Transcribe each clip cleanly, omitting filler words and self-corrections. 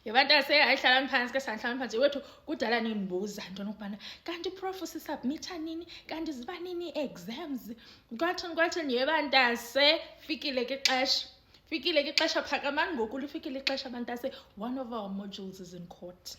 Yebantase ayihlala phansi ke sanhlala phansi wethu kudala nimbuza ntona ukubana kanti prof sisubmita nini kanti ziba nini exams kwathini yebantase fikile ke ixesha phakamani ngoku lifikile ixesha bantase one of our modules is in court.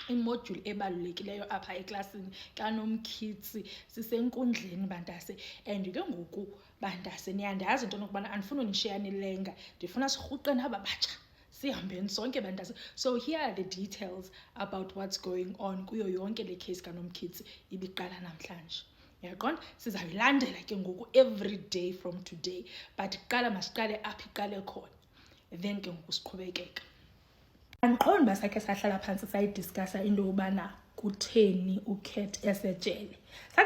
Imodule ebalulekileyo apha eklasini kaNomkhitsi sisenkundleni bantase and ke ngoku bantase niyandazi into nokubana andifuna unishiya nilenga ndifuna sirhuqe naba batsha sihambeni sonke bantase. So here are the details about what's going on kuyo yonke le case kaNomkhitsi ibiqala namhlanje. Yaqonda sizayilandela ke ngoku every day from today but iqala masiqale apha iqale khona then ke ngoku siqhubekeka. Andiqondi uba sakhe sahlala phantsi sayidiscussa into yobana kutheni uKat esejele.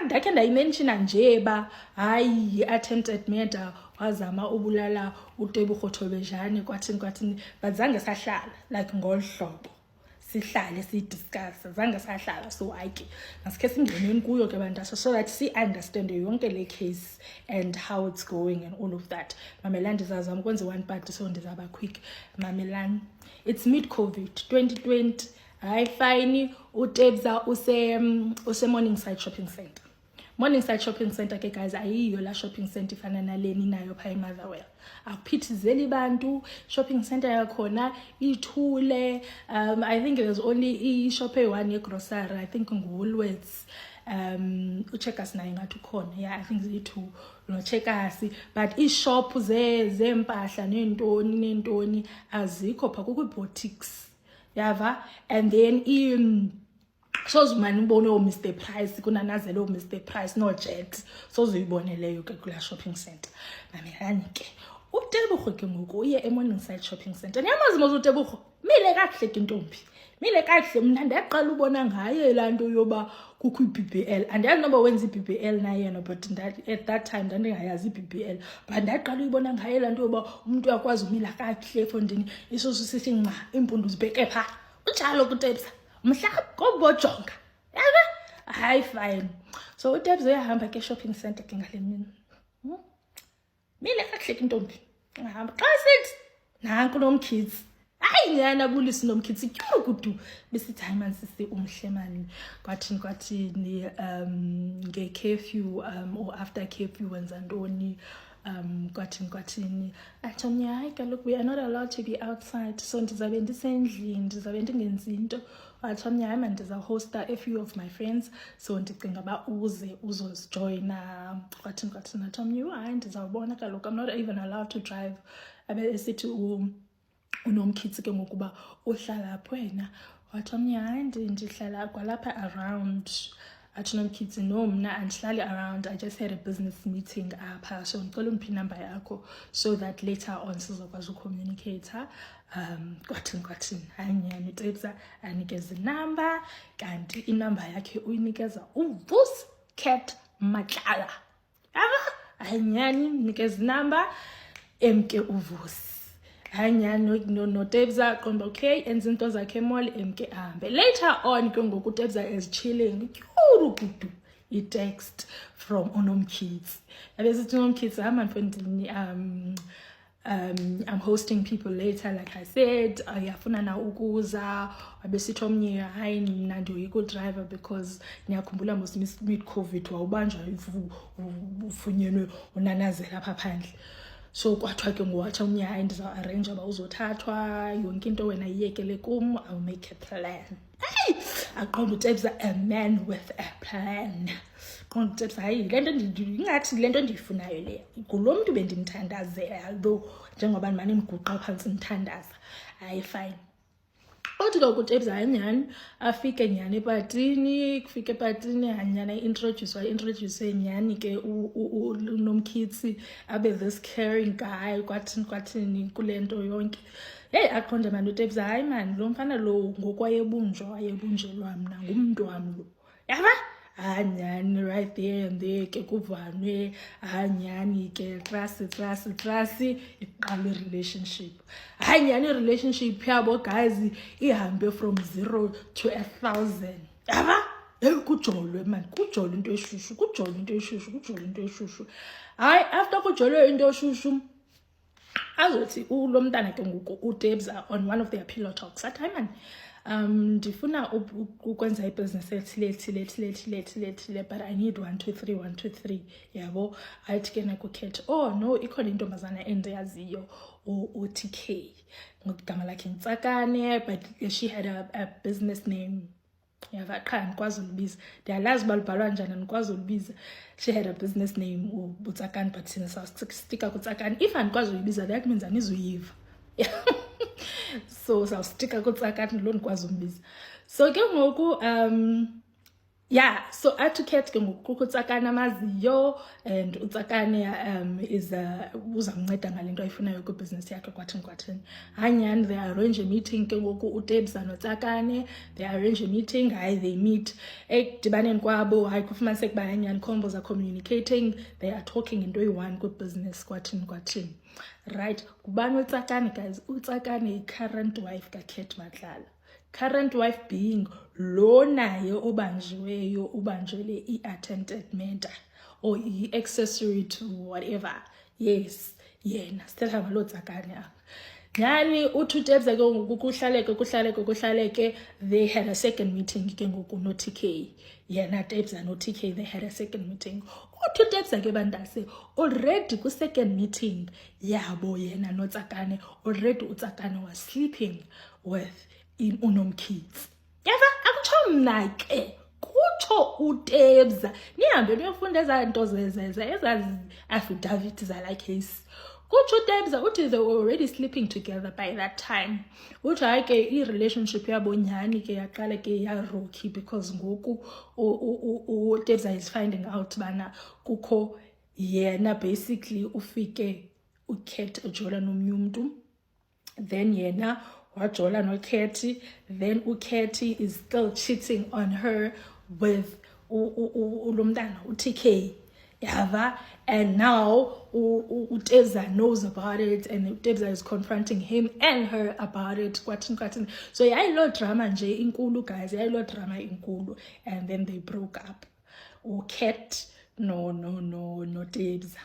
Ndakhe ndayimenshina nje ba hayi yi-attempted murder wazama ubulala uTebogo Thobejane kwathini but zange sahlala like ngolu hlobo sihlale siyidiscussa zange sahlala so ayike masikhe singeneni kuyo ke bantase so that si-understand yonke le case and how it's going and all of that. Mamelani ndizazama ukwenza one part so ndizaba quick. Mamelani, it's mid-COVID 2020. Hayi fine uTebza use Morningside Shopping Center. Morningside Shopping Center ke guys ayiyo la shopping center ifana naleni nayo pha eMotherwell. Akuphithizeli bantu shopping center yakhona ithule. I think there's only shop one yegrocery I think nguWoolworths. Ucheckers nayo ngathi ukhona. Yeah, I think ziyi-2 no Checkers but ishop zempahla nentoni azikho pha kukwi-boutiques. Yava and then so zimani ubone Mr Price kunanazele Mr Price no Jet so zuyiboneleyo ke kula shopping center. Mamelani ke uTebogo ke ngoku uye eMorningside Shopping Center. Niyamazi mos uTebogo mile kahle ke ntombi mile kahle mna ndiyaqala ubona ngaye laa nto yoba kukho i-BBL andiyazi noba wenza i-BBL na yena but at that time ndandingayazi i-BBL but ndaqala uyibona ngaye laa nto yoba umuntu uyakwazi umila kakuhle efondini isusu sithi nca iimpundu zibheke phaa unjalo kuTebza mhlawumbi kobojonga yaba hayi fine. So uTebza uyahamba ke shopping center ke ngale mini mile kakuhle ke ntombi ngahamba xa sithi nanku Nomkhitsi hayi nyana bulisi Nomkhitsi tyhulu kudu besithi hayi man sisi umhle mani kwathini nge-curfew or after curfew wenza ntoni kwathini athi hayi kaloku we are not allowed to be outside so ndizabe ndisendlini ndizabe ndingenzi into. Athi hayi man ndizahosta a few of my friends so ndicinga uba uzosijoyina kwathini athi hayi ndizawubona kaloku I'm not even allowed to drive. Abe esithi uNomkhitsi ke ngokuba uhlala apho wena wathi hayi ndihlala kwalapha around. Athi Nomkhitsi no mna andihlali around I just had a business meeting apha so ndicela ungiphi inamba yakho so that later on sizokwazi ucommunicate. Kwathini hayi nyani uTebza anikeza inamba kanti inamba yakhe uyinikeza uVuscat Matlala. Yaba hayi nyani nikeza inamba emke uVusi. Hayi nyani noTebza qonda okay enza into zakhe mall emke ahambe. Later on ke ngoku uTebza is chilling kyuru kudu i-text from uNomkhitsi. Abesithi uNomkhitsi hamba mfondini I'm hosting people later like I said ayafuna na ukuza abesithi omnye hayi mina ndiyoyika driver because niyakhumbula mos mid-COVID wawubanjwa ufunyenwe unanazela apha phandle. So kwathiwa ke ngowathi omnye hayi ndiza-arrange uba uzothathwa yonke into wena iyekele kum I'll make a plan. Hayi aqonda uTebza a man with a plan. Qonda uTebza hayi le nto ingathi le nto ndiyifunayo leya ngulo mntu bendimthandazela though njengoba ndimane ndiguqa phantsi ndithandaza hayi fine. Othi ke uTebza hayi nyhani afike nyhani epatini kufike epatini hanyana introduce nyhani ke uNomkhitsi abe this caring guy kwathini kule nto yonke. Hey aqonde manje uTebza hayi man lo mfana lo ngokwayebunjelwa mna ngumntu wami lo yaba hanyani right there and there ke kuvanwe hanyani ke trust iqala relationship. Hanyani relationship yabo guys ihambe from 0 to 1,000 yaba kujolwe man kujolwe into eshushu hayi after kujolwe into eshushu azothi lo mntana ke ngoku uDebza on one of their pillow talks athi hayi man ndifuna ukwenza ibhizinesi ethile but I need 1 2 3 1 2 3 yabo ayithi ke nakukhetha oh no ikhona intombazana endiyaziyo uTK ngogama lakhe Ntsakane but she had a business name yava qha ndikwazi ulibiza ndiyalazi balibhalwa njani ndikwazi ulibiza she had a business name uTsakane but sina sawustika kuTsakane if andikwazi uyibiza that means anizuyiva so sawustika kuTsakane lo ndikwazi umbiza so ke ngoku yeah so etiquette ke ngoku kuTsakane amaziyo and uTsakane is uzamnceda ngalento ayifunayo ku business yakhe kwathini hanyani they arrange a meeting ke ngoku uDebza noTsakane they arrange a meeting hayi they meet edibaneni kwabo hayi kufumanise kuba hanyani combos are communicating they are talking into eyi-one ku business kwathini right kubani uTsakane guys uTsakane i-current wife kaKate Matlala current wife being lo naye ubanjwele i-attempted murder or i-accessory to whatever yes yena still have lo Tsakane apha yani uDebza ke ngoku kuhlaleke they had a second meeting ke ngoku no TK yena Debza no TK they had a second meeting uDebza ke bandase already ku second meeting yabo yena no Tsakane already uTsakane was sleeping with uNomkhithi yava akutsho mna ke kutsho uDebza nihambe niyofunda ezanto ezazi affidavit zala case kutsho uDebza uthi they were already sleeping together by that time uthi hayi ke i-relationship yabo nyhani ke yaqala ke ya-rocky because ngoku uDebza is finding out bana kukho yena basically ufike uKate ujola nomnye umuntu then yena wajola noKate then uKate is still cheating on her with lo mntana uTK yava and now uDebza knows about it and uDebza is confronting him and her about it kwathini so yayilo drama nje inkulu guys yayilo drama inkulu and then they broke up uKate no Debza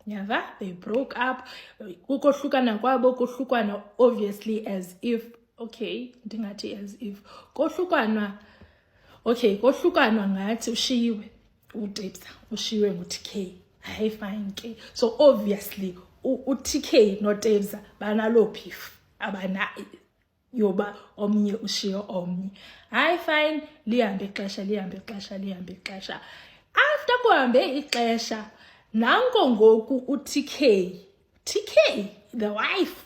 yava they broke up ukohlukana kwabo kohlukana obviously as if okay ndingathi as if kohlukana ngathi ushiyiwe uDebza ushiyiwe nguTK hayi fine ke so obviously uTK noDebza banalo beef abana yoba omnye ushiyo omnye hayi fine lihambe ixesha after kuhambe ixesha nanko ngoku uTK the wife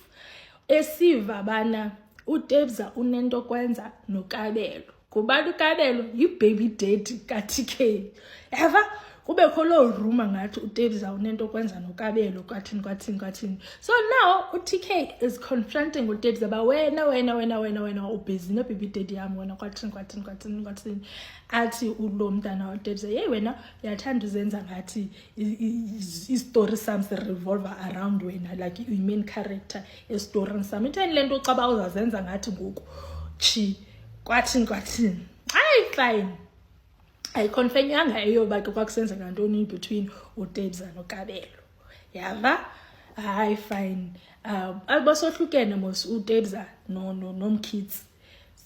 esiva bana uDebza unento kwenza noKabelo kubantu uKabelo yi-baby daddy kaTK yava kube kholo rumor ngathi uDebza unento kwenza noKabelo kwathini so now uTK is confronting uDebza ba wena ubusy no baby daddy yami wena kwathini athi ulo mntana uDebza hey wena uyathanda uzenza ngathi i-story sami revolve around wena like you main character e-story sami itheni lento ucaba uzazenza ngathi ngoku chi kwathini hayi fine ayiconfirmyanga eyoba ke kwakusenzeka ntoni between uDebza noKabelo yava hayi fine abasohlukene mos uDebza nomkhithi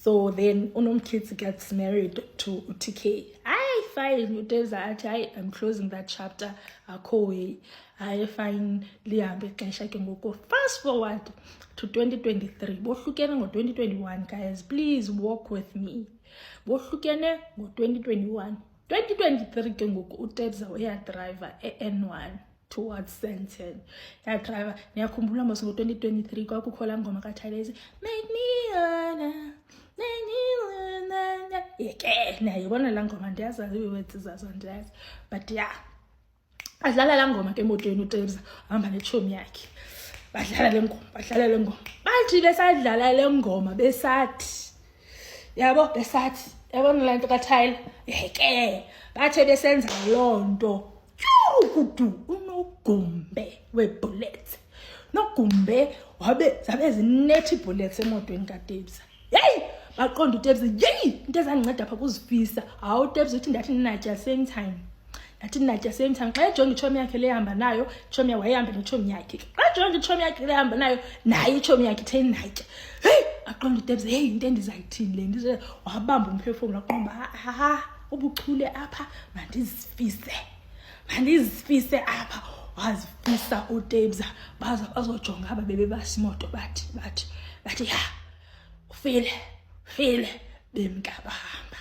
so then uNomkhithi gets married to uTK hayi fine uDebza athi hayi I'm closing that chapter akho way hayi fine lihambe ixesha ke ngoku fast forward to 2023 bohlukene ngo-2021 guys please walk with me bohlukene ngo-2021 2023 ke ngoku uDebza uyadriver e-N1 towards Sandton yadriver niyakhumbula mos ngo-2023 kwakukho laa ngoma kaThalizi make me honor yeke nayibona laa ngoma ndiyazazi iiwords zazo ndiyazi but yeah adlala laa ngoma ke emotweni uDebza hamba netshomi yakhe badlala le ngoma bathi besadlala le ngoma besathi yabona laa nto kaThayila yeke bathe besenza loo nto kudu uNogumbe webullets Nogumbe zabe zinethi bullets emotweni kaDebza hey baqonda uDebza hey into ezanginceda apha kuzifisa hawu uDebza uthi ndathi ninatya same time Yathi Nadia same time xa ejonga ichomi yakhe lehamba nayo, ichomi yakhe wayehamba nechomi yakhe. Xa ejonga ichomi yakhe lehamba nayo, nayo ichomi yakhe ithe Nadia. Hey, aqonda uDebs, hey into endizayithini le ndize wabamba umphefumulo aqomba ubuchule apha mandizifise apha. Wazifisa uDebs baza bazojonga aba bebe basimoto bathi ya ufile bemkabahamba.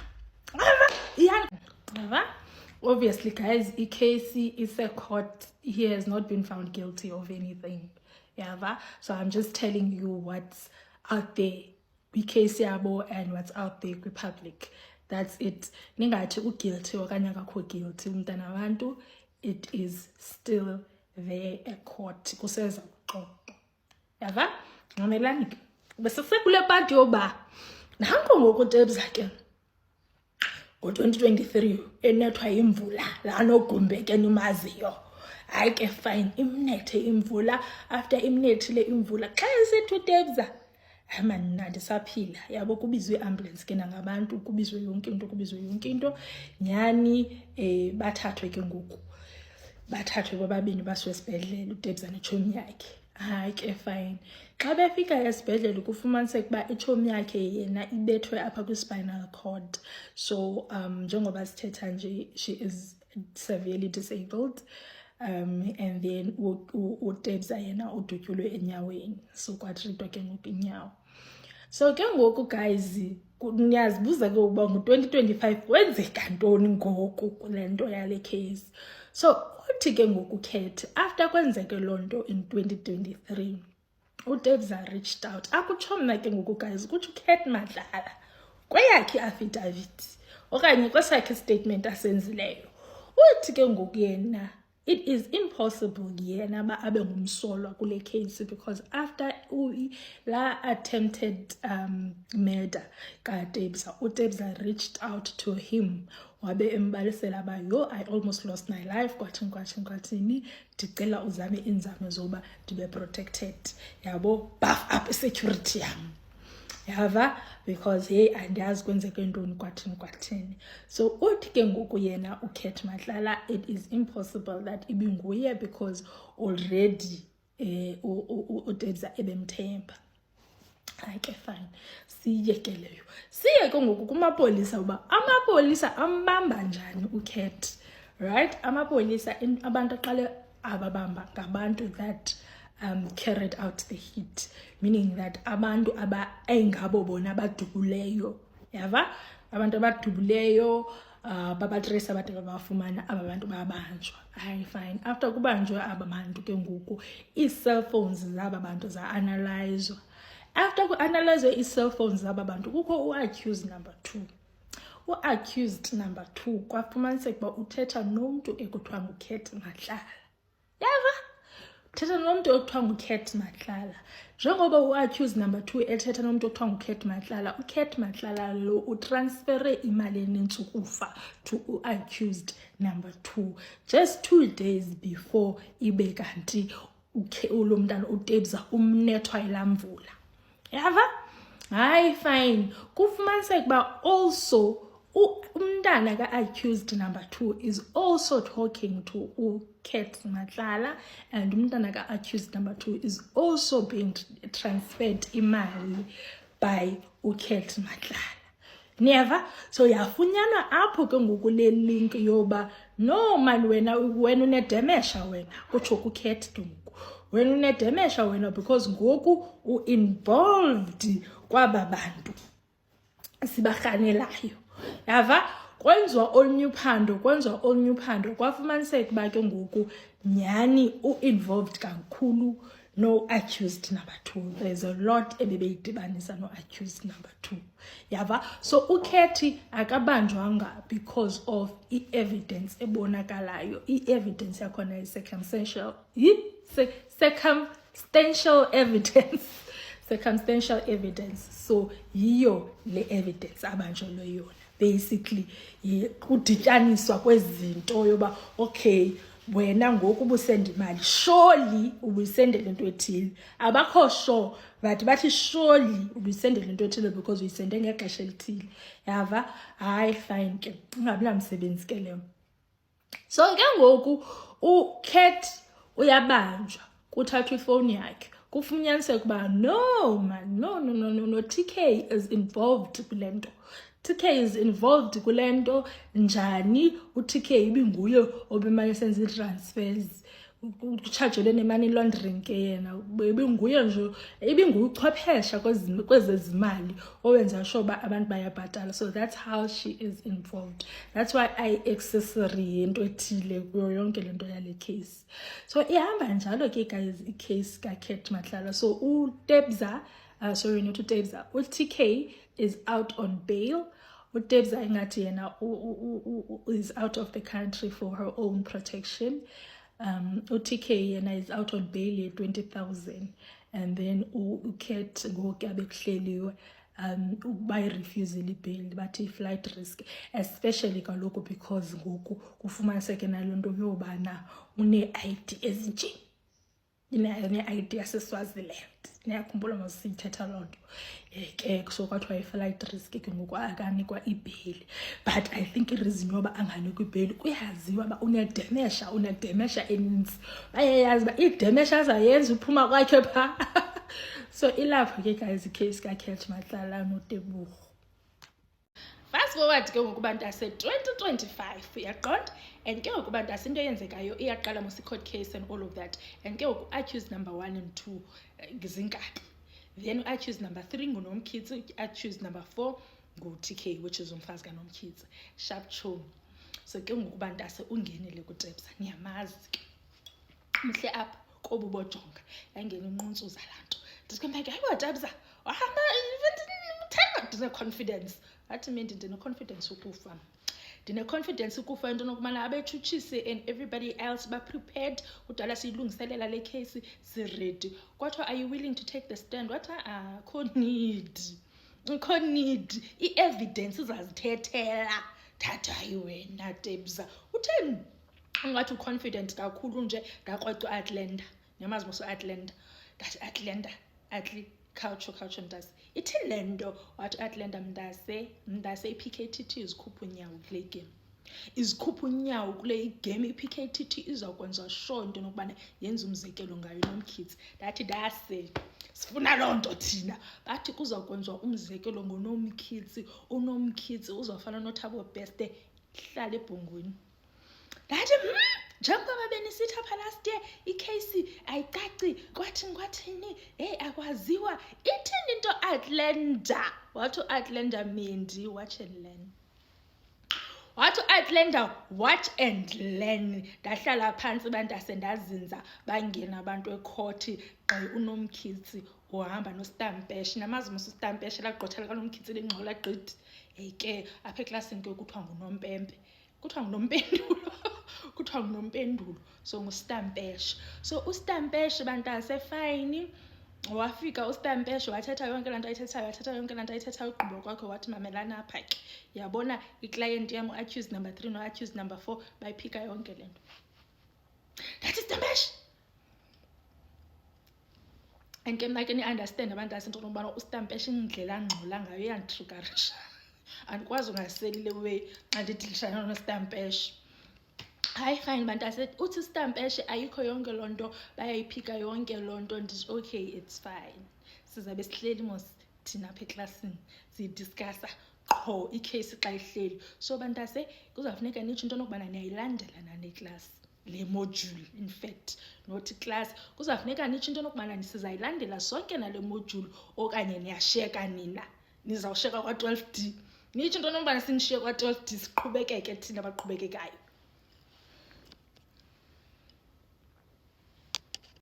Obviously guys, Casey is a court. He has not been found guilty of anything. So I'm just telling you what's out there Casey Abo and what's out there public. That's it. Ningathi guilty okanye akakho guilty umntana abantu, it is still there at court. Kuseza uxoxo. Ngamelani ke. Bese sekule part yoba nanko ngoku Debs ke. Ngo-2023 enethwa imvula la noGumbeke nimaziyo. Hayi ke fine, imnethe imvula. After imnethile imvula xa esethu Debs man ndisaphila yabo kubizwe ambulance ke nangabantu kubizwe yonke into nyani bathathwe ke ngoku bobabini baswe esibhedlele uDebs nechomi yakhe. Hayi ke fine, xa befika esibhedlele kufumaniseka uba ichomi yakhe yena ibethwe apha kwi-spinal cord. So njengoba sithetha nje, she is severely disabled. And then uDebs yena udutyulwe enyaweni, so kwatreatwa ke ngoku inyawo. So ke ngoku guys, niyazibuza ke uba ngo-2025 kwenzeka ntoni ngoku kule nto yale case. So uthi ke ngoku Kate, after kwenzeke loo nto in 2023, uDebs reached out. Akutshomna ke ngoku guys, kuthi uKate Madlala kweyakhe affidavit okanye kwesakhe statement asenzileyo, uthi ke ngoku yena it is impossible yena ba abe ngumsolwa kule case, because after la attempted murder kaDebs, uDebs reached out to him wabe embalisela ba I almost lost my life kwathini ndicela uzame inzame zoba ndibe protected, yabo buff up security yam. Because hey andiyazi kwenzeke ntoni kwathini. So uthi ke ngoku yena uKate Madlala, it is impossible that ibinguye because already uDebs ebemthemba. Hayi ke fine, siye ke ngoku kumapolisa uba amapolisa ambamba njani uKate, right? Amapolisa abantu aqale ababamba ngabantu that carried out the hit, meaning that abantu engabo bona abadubuleyo, abantu abadubuleyo babatrace abantu babafumana aba bantu babanjwa. Hayi fine, after kubanjwa aba bantu ke ngoku ii-cell phones zaba bantu za-analyzwa. After ku-analyzwe ii-cell phones zaba bantu kukho u-accused number 2. U-accused number 2 kwafumaniseka uba uthetha nomntu ekuthiwa nguKate Madlala. Thetha nomntu okuthiwa nguKate Madlala. Njengoba u-accused number 2 ethetha nomntu okuthiwa nguKate Madlala, uKate Madlala lo utransfere imali enentsukufa to u-accused number 2 just 2 days before ibe kanti lo mntana uDebs umnethwa ilamvula. Hayi fine, kufumaniseka uba also umntana ka-accused number 2 is also talking to uKate Madlala, and umntana ka-accused number 2 is also being transferred imali by uKate Madlala. So yafunyanwa apho ke ngoku le link yoba no man wena unedemesha wena, kutsho kuKate ke ngoku wena unedemesha wena because ngoku u-involved kwaba bantu sibarhanelayo. Kwenziwa olunye uphando kwafumaniseka uba ke ngoku nyhani u-involved kakhulu no-accused number 2. There's a lot ebebeyidibanisa no-accused number 2. So uKate akabanjwanga because of i-evidence ebonakalayo. I-evidence yakhona i-circumstantial evidence. So yiyo le evidence abanjolwe yona. Basically kudityaniswa kwezinto yoba okay wena ngoku ubusenda imali surely ubuyisendele into ethile, abakho sure but bathi surely ubuyisendele into ethile because uyisende ngexesha elithile. Hayi fine ke ungabi namsebenzi ke leyo. So ke ngoku uCat uyabanjwa kuthathwa ifowuni yakhe kufunyaniseka ukuba no man, no, TK is involved kule nto. TK is involved kule nto njani. uTK ibinguye obemane senza ii-transfers, kutshajelwe ne-money laundering ke yena ibinguye nje, ibinguchwephesha kwezezimali owenza sure uba abantu bayabhatala. So that's how she is involved. That's why I-accessory yento ethile kuyo yonke le nto yale case. So ihamba njalo ke guys i-case kaCat Matlala. So uTebza, sorry not uTebza, uTK is out on bail. uTebza ingathi yena is out of the country for her own protection. uTK yena is out on bail ye 20,000, and then uCat ngoku abekuhleliwe bayirefusile ibail bathi i-flight risk, especially kaloku because ngoku kufumaniseke nalo nto yobana une-ID ezinje, une-ID yaseSwaziland. Niyakhumbula masithetha loo nto ke, so kwathiwa i-flight risk ke ngoku akanikwa ibheli. But I think ireason yoba anganikwa ibheli kuyaziwa uba unedemesha eninzi, bayayazi uba idemesha azayenza uphuma kwakhe phaa. So ilapho ke guys icase kaCat Matlala noTebogo. Fast forward ke ngoku bantu ase-2025 uyaqonda, and ke ngoku bantu into eyenzekayo iyaqala mos i-court case and all of that, and ke ngoku accused number 1 and 2 zinkabi, then accused number 3 nguNomkhitsi, accused number 4 nguTK, which is umfazi kaNomkhitsi, sharp chum. So ke ngoku bantu ungenile kuTebza, niyamazi ke mhle apha kobubojonga yangena inqunsuza laa nto. Ndizikwembeke hayibo Tebza wahamba thenga ndine-confidence. Athi mina ndine-confidence ukufa, ndine-confidence ukufa into nokumana abetshutshisi and everybody else ba-prepared kudala siyilungiselela le case si-ready. Kwathiwa are you willing to take the stand? Wathi kho need i-evidence izazithethela. Thathayi wena Tebza utheni ungathi uconfident kakhulu nje ndakrweca uAtlanta. Niyamazi mos uAtlanta, ndathi Atlanta culture mntase ithi le nto. Wathi uAtlanta mntase i-PKTT izikhupha unyawo kule game, izikhupha unyawo kule game. i-PKTT izawukwenza sure into nokubana yenza umzekelo ngayo Nomkhitsi. Ndathi dase sifuna loo nto thina, bathi kuzawukwenziwa umzekelo ngoNomkhitsi. uNomkhitsi uzawufana noThabo Beste, hlala ebhongweni. Ndathi njengoba benisitha pha last year icase ayicaci kwathini akwaziwa ithini into Atlanta. Wathi uAtlanta Mendi watch and learn, wathi uAtlanta watch and learn. Ndahlala phansi bantase ndazinza bangena abantu ekhoti gqi uNomkhitsi uhamba noStampeshe. Namazi mos uStampeshe lagqothela kaNomkhitsi lengxola gqithi. Ke apha eklasini ke kuthiwa nguNompempe, kuthiwa nguNompendulo, so nguStampeshe. So uStampeshe bantase fine, wafika uStampeshe wathetha yonke laa nto ayithethayo, ugqiba kwakhe wathi mamelana apha ke yabona iclient yam accused number 3 no-accused number 4 bayiphika yonke le nto. Ndathi Stampeshe, and ke mna ke ni-understand abantase into yokubana uStampeshe indlela angxola ngayo iyanditriggerisha. Andikwazi ungaseli le way xa ndidilishana noStampeshe. Hayi fine bantase uthi uStampeshe ayikho yonke loo nto, bayayiphika yonke loo nto. Ndithi okay it's fine, sizabe sihleli mos thina apha eklasini siyidiscussa qho icase xa ihleli. So bantase kuzawufuneka nitsho into nokubana niyayilandela naneklasi le module. In fact not class, kuzawufuneka nitsho into nokubana sizayilandela sonke nale module, okanye niyashiyeka nina, nizawushiyeka kwa-12D. Nitsho into nokubana sinishiye kwa-12D siqhubekeke thina baqhubekekayo.